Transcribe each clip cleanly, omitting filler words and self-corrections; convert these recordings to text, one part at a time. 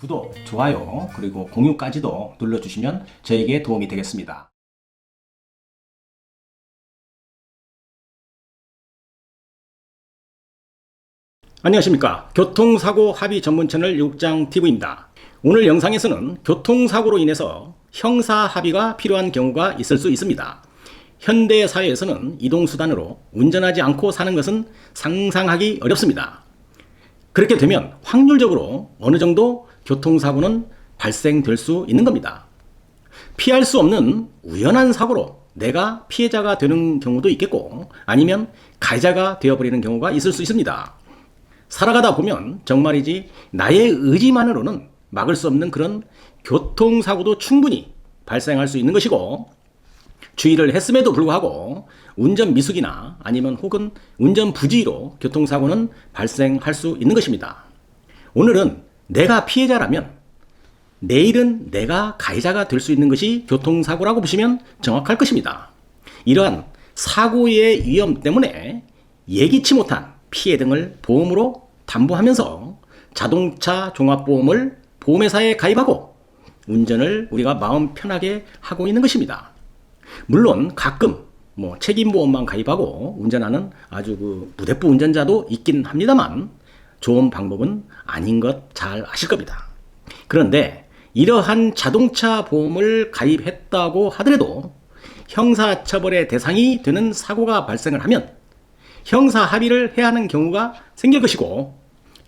구독, 좋아요, 그리고 공유까지도 눌러주시면 저에게 도움이 되겠습니다. 안녕하십니까. 교통사고 합의 전문 채널 육장TV입니다. 오늘 영상에서는 교통사고로 인해서 형사합의가 필요한 경우가 있을 수 있습니다. 현대 사회에서는 이동수단으로 운전하지 않고 사는 것은 상상하기 어렵습니다. 그렇게 되면 확률적으로 어느 정도 교통사고는 발생될 수 있는 겁니다. 피할 수 없는 우연한 사고로 내가 피해자가 되는 경우도 있겠고, 아니면 가해자가 되어버리는 경우가 있을 수 있습니다. 살아가다 보면 정말이지 나의 의지만으로는 막을 수 없는 그런 교통사고도 충분히 발생할 수 있는 것이고, 주의를 했음에도 불구하고 운전 미숙이나 아니면 혹은 운전 부주의로 교통사고는 발생할 수 있는 것입니다. 오늘은 내가 피해자라면 내일은 내가 가해자가 될 수 있는 것이 교통사고라고 보시면 정확할 것입니다. 이러한 사고의 위험 때문에 예기치 못한 피해 등을 보험으로 담보하면서 자동차 종합보험을 보험회사에 가입하고 운전을 우리가 마음 편하게 하고 있는 것입니다. 물론 가끔 책임보험만 가입하고 운전하는 아주 무대ப்பு 운전자도 있긴 합니다만 좋은 방법은 아닌 것 잘 아실 겁니다. 그런데 이러한 자동차 보험을 가입했다고 하더라도 형사처벌의 대상이 되는 사고가 발생을 하면 형사 합의를 해야 하는 경우가 생길 것이고,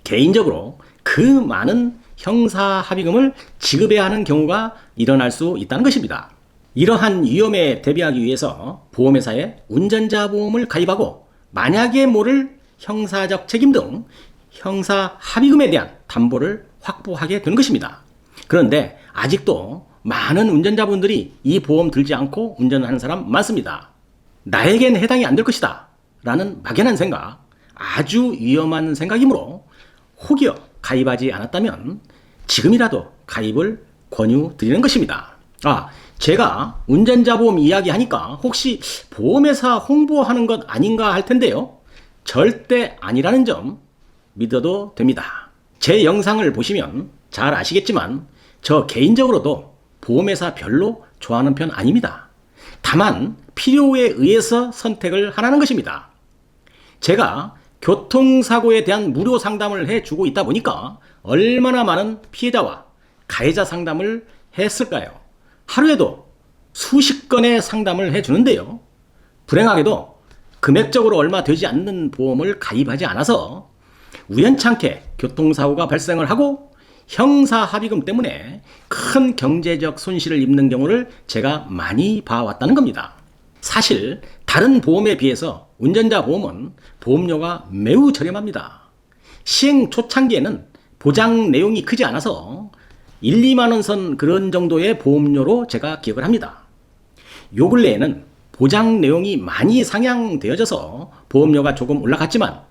개인적으로 그 많은 형사 합의금을 지급해야 하는 경우가 일어날 수 있다는 것입니다. 이러한 위험에 대비하기 위해서 보험회사에 운전자 보험을 가입하고 만약에 모를 형사적 책임 등 형사 합의금에 대한 담보를 확보하게 되는 것입니다. 그런데 아직도 많은 운전자분들이 이 보험 들지 않고 운전하는 사람 많습니다. 나에겐 해당이 안 될 것이다 라는 막연한 생각, 아주 위험한 생각이므로 혹여 가입하지 않았다면 지금이라도 가입을 권유드리는 것입니다. 제가 운전자 보험 이야기하니까 혹시 보험회사 홍보하는 것 아닌가 할 텐데요. 절대 아니라는 점 믿어도 됩니다. 제 영상을 보시면 잘 아시겠지만 저 개인적으로도 보험회사 별로 좋아하는 편 아닙니다. 다만 필요에 의해서 선택을 하라는 것입니다. 제가 교통사고에 대한 무료 상담을 해주고 있다 보니까 얼마나 많은 피해자와 가해자 상담을 했을까요? 하루에도 수십 건의 상담을 해주는데요. 불행하게도 금액적으로 얼마 되지 않는 보험을 가입하지 않아서 우연찮게 교통사고가 발생을 하고 형사 합의금 때문에 큰 경제적 손실을 입는 경우를 제가 많이 봐왔다는 겁니다. 사실 다른 보험에 비해서 운전자 보험은 보험료가 매우 저렴합니다. 시행 초창기에는 보장 내용이 크지 않아서 1, 2만 원 선 그런 정도의 보험료로 제가 기억을 합니다. 요 근래에는 보장 내용이 많이 상향되어져서 보험료가 조금 올라갔지만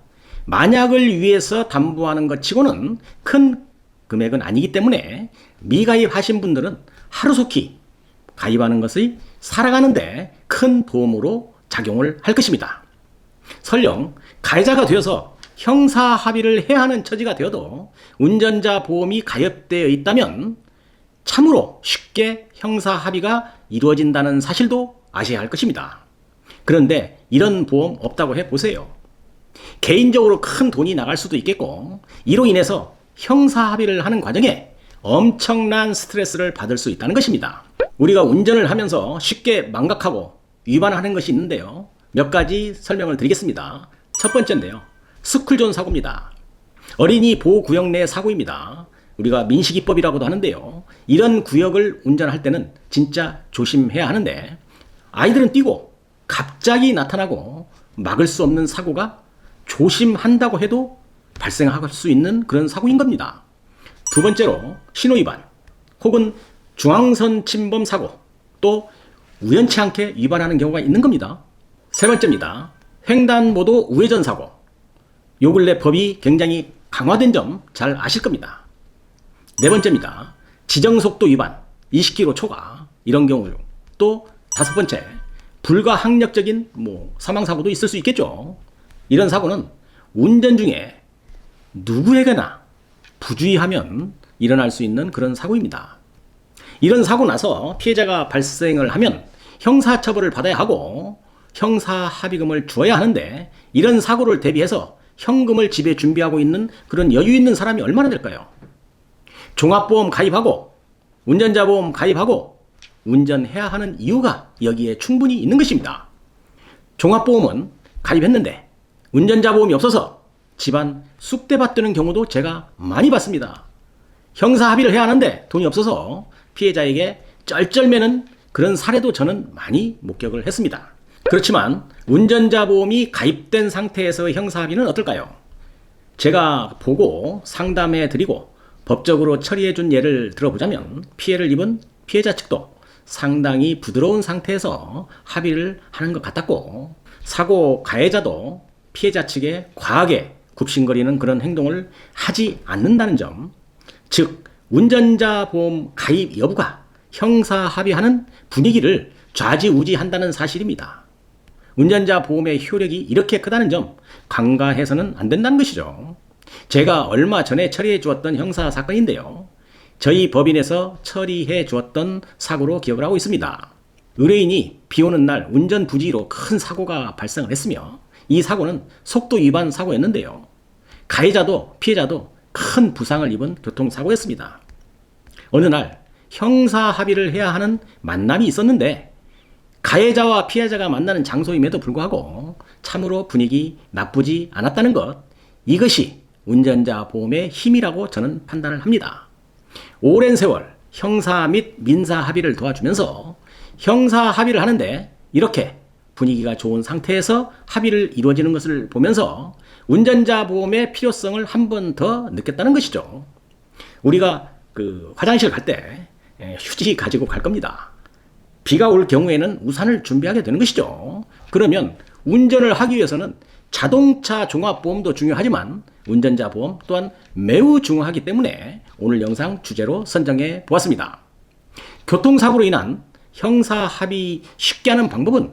만약을 위해서 담보하는 것 치고는 큰 금액은 아니기 때문에 미가입하신 분들은 하루속히 가입하는 것이 살아가는데 큰 도움으로 작용을 할 것입니다. 설령 가해자가 되어서 형사 합의를 해야 하는 처지가 되어도 운전자 보험이 가입되어 있다면 참으로 쉽게 형사 합의가 이루어진다는 사실도 아셔야 할 것입니다. 그런데 이런 보험 없다고 해보세요. 개인적으로 큰 돈이 나갈 수도 있겠고, 이로 인해서 형사 합의를 하는 과정에 엄청난 스트레스를 받을 수 있다는 것입니다. 우리가 운전을 하면서 쉽게 망각하고 위반하는 것이 있는데요. 몇 가지 설명을 드리겠습니다. 첫 번째인데요. 스쿨존 사고입니다. 어린이 보호구역 내 사고입니다. 우리가 민식이법이라고도 하는데요. 이런 구역을 운전할 때는 진짜 조심해야 하는데 아이들은 뛰고 갑자기 나타나고 막을 수 없는 사고가 조심한다고 해도 발생할 수 있는 그런 사고인 겁니다. 두 번째로 신호위반 혹은 중앙선 침범 사고, 또 우연치 않게 위반하는 경우가 있는 겁니다. 세 번째입니다. 횡단보도 우회전 사고. 요 근래 법이 굉장히 강화된 점 잘 아실 겁니다. 네 번째입니다. 지정속도 위반, 20km 초과, 이런 경우. 또 다섯 번째, 불가항력적인 사망사고도 있을 수 있겠죠. 이런 사고는 운전 중에 누구에게나 부주의하면 일어날 수 있는 그런 사고입니다. 이런 사고 나서 피해자가 발생을 하면 형사처벌을 받아야 하고 형사합의금을 주어야 하는데, 이런 사고를 대비해서 현금을 집에 준비하고 있는 그런 여유 있는 사람이 얼마나 될까요? 종합보험 가입하고 운전자 보험 가입하고 운전해야 하는 이유가 여기에 충분히 있는 것입니다. 종합보험은 가입했는데 운전자 보험이 없어서 집안 쑥대밭 되는 경우도 제가 많이 봤습니다. 형사합의를 해야 하는데 돈이 없어서 피해자에게 쩔쩔매는 그런 사례도 저는 많이 목격을 했습니다. 그렇지만 운전자 보험이 가입된 상태에서 형사합의는 어떨까요? 제가 보고 상담해 드리고 법적으로 처리해 준 예를 들어보자면, 피해를 입은 피해자 측도 상당히 부드러운 상태에서 합의를 하는 것 같았고, 사고 가해자도 피해자 측에 과하게 굽신거리는 그런 행동을 하지 않는다는 점, 즉 운전자 보험 가입 여부가 형사 합의하는 분위기를 좌지우지한다는 사실입니다. 운전자 보험의 효력이 이렇게 크다는 점 간과해서는 안 된다는 것이죠. 제가 얼마 전에 처리해 주었던 형사 사건인데요, 저희 법인에서 처리해 주었던 사고로 기억을 하고 있습니다. 의뢰인이 비 오는 날 운전 부지로 큰 사고가 발생을 했으며, 이 사고는 속도 위반 사고였는데요, 가해자도 피해자도 큰 부상을 입은 교통사고였습니다. 어느 날 형사 합의를 해야 하는 만남이 있었는데, 가해자와 피해자가 만나는 장소임에도 불구하고 참으로 분위기 나쁘지 않았다는 것, 이것이 운전자 보험의 힘이라고 저는 판단을 합니다. 오랜 세월 형사 및 민사 합의를 도와주면서 형사 합의를 하는데 이렇게 분위기가 좋은 상태에서 합의를 이루어지는 것을 보면서 운전자 보험의 필요성을 한 번 더 느꼈다는 것이죠. 우리가 화장실 갈 때 휴지 가지고 갈 겁니다. 비가 올 경우에는 우산을 준비하게 되는 것이죠. 그러면 운전을 하기 위해서는 자동차 종합보험도 중요하지만 운전자 보험 또한 매우 중요하기 때문에 오늘 영상 주제로 선정해 보았습니다. 교통사고로 인한 형사 합의 쉽게 하는 방법은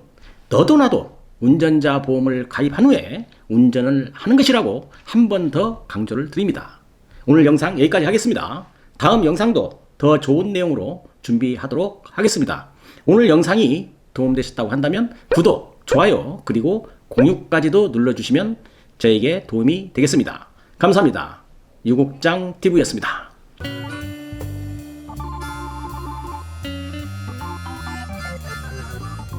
너도 나도 운전자 보험을 가입한 후에 운전을 하는 것이라고 한 번 더 강조를 드립니다. 오늘 영상 여기까지 하겠습니다. 다음 영상도 더 좋은 내용으로 준비하도록 하겠습니다. 오늘 영상이 도움되셨다고 한다면 구독, 좋아요, 그리고 공유까지도 눌러주시면 저에게 도움이 되겠습니다. 감사합니다. 유국장TV였습니다.